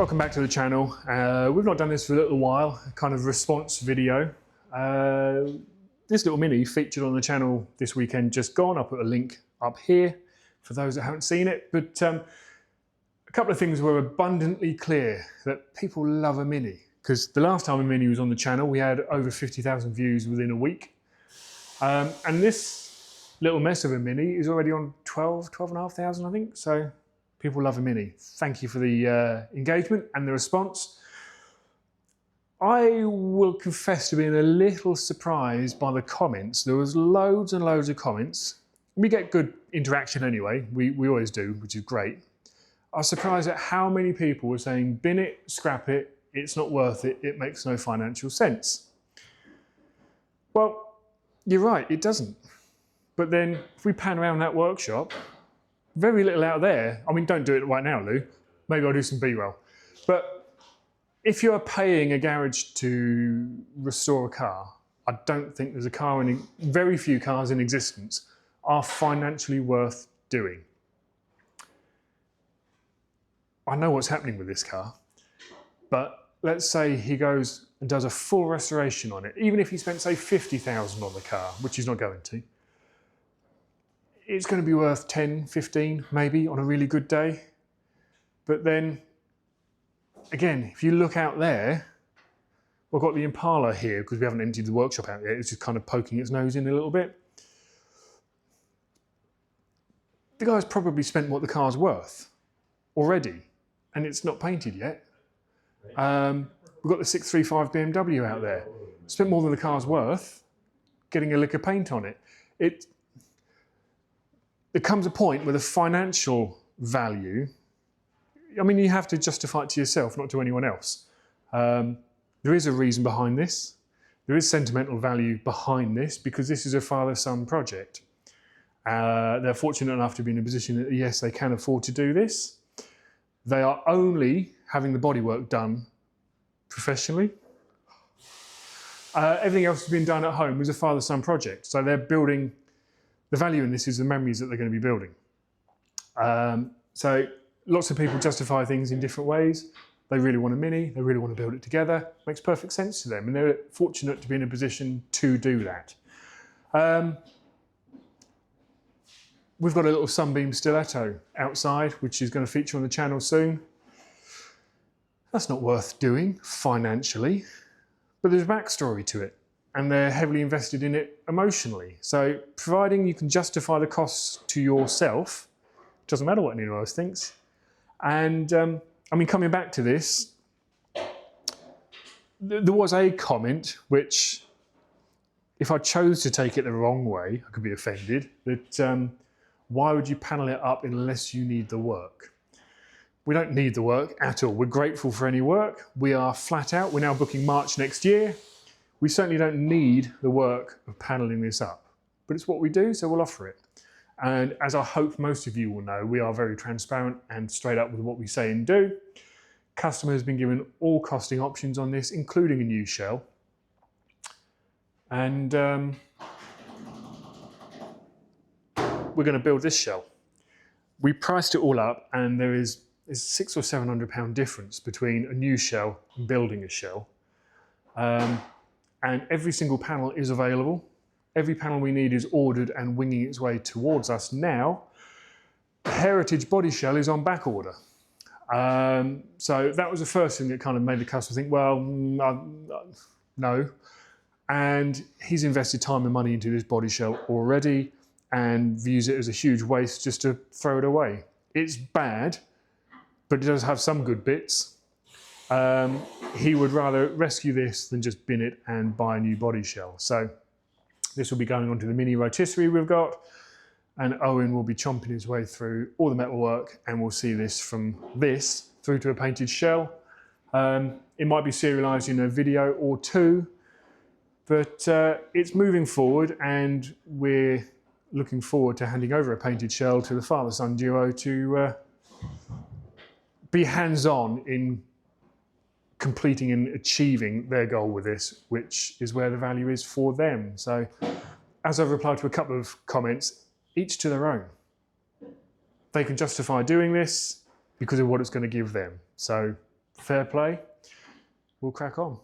Welcome back to the channel. We've not done this for a little while, a kind of response video. This little Mini featured on the channel this weekend just gone. I'll put a link up here for those that haven't seen it. But a couple of things were abundantly clear that people love a Mini. Because the last time a Mini was on the channel, we had over 50,000 views within a week. And this little mess of a Mini is already on 12,500, I think. So people love a Mini. Thank you for the engagement and the response. I will confess to being a little surprised by the comments. There was loads and loads of comments. We get good interaction anyway, we always do, which is great. I was surprised at how many people were saying, bin it, scrap it, it's not worth it, it makes no financial sense. Well, you're right, it doesn't. But then if we pan around that workshop, very little out there. I mean, don't do it right now, Lou. Maybe I'll do some B-roll. But if you're paying a garage to restore a car, I don't think there's a car very few cars in existence are financially worth doing. I know what's happening with this car, but let's say he goes and does a full restoration on it, even if he spent, say, 50,000 on the car, which he's not going to. It's going to be worth 10, 15, maybe on a really good day. But then, again, if you look out there, we've got the Impala here because we haven't emptied the workshop out yet. It's just kind of poking its nose in a little bit. The guy's probably spent what the car's worth already, and it's not painted yet. We've got the 635 BMW out there. Spent more than the car's worth getting a lick of paint on it. There comes a point where the financial value, I mean, you have to justify it to yourself, not to anyone else. There is a reason behind this. There is sentimental value behind this because this is a father-son project. They're fortunate enough to be in a position that, yes, they can afford to do this. They are only having the bodywork done professionally. Everything else has been done at home as a father-son project. So they're building. The value in this is the memories that they're going to be building. So lots of people justify things in different ways. They really want a Mini, they really want to build it together. Makes perfect sense to them, and they're fortunate to be in a position to do that. We've got a little Sunbeam Stiletto outside, which is going to feature on the channel soon. That's not worth doing financially, but there's a backstory to it. And they're heavily invested in it emotionally. So providing you can justify the costs to yourself, doesn't matter what anyone else thinks. And I mean, coming back to this, there was a comment which, if I chose to take it the wrong way, I could be offended, that why would you panel it up unless you need the work? We don't need the work at all. We're grateful for any work. We are flat out. We're now booking March next year. We certainly don't need the work of paneling this up, but it's what we do, so we'll offer it. And as I hope most of you will know, we are very transparent and straight up with what we say and do. Customer has been given all costing options on this, including a new shell. And we're going to build this shell. We priced it all up, and there's £600 or £700 difference between a new shell and building a shell. And every single panel is available. Every panel we need is ordered and winging its way towards us now. The Heritage Bodyshell is on back order. So that was the first thing that kind of made the customer think, well, no. And he's invested time and money into this bodyshell already and views it as a huge waste just to throw it away. It's bad, but it does have some good bits. He would rather rescue this than just bin it and buy a new body shell. So this will be going on to the Mini rotisserie we've got, and Owen will be chomping his way through all the metalwork, and we'll see this from this through to a painted shell. It might be serialised in a video or two, but it's moving forward, and we're looking forward to handing over a painted shell to the father-son duo to be hands-on in completing and achieving their goal with this, which is where the value is for them. So as I've replied to a couple of comments, each to their own. They can justify doing this because of what it's going to give them. So Fair play. We'll crack on.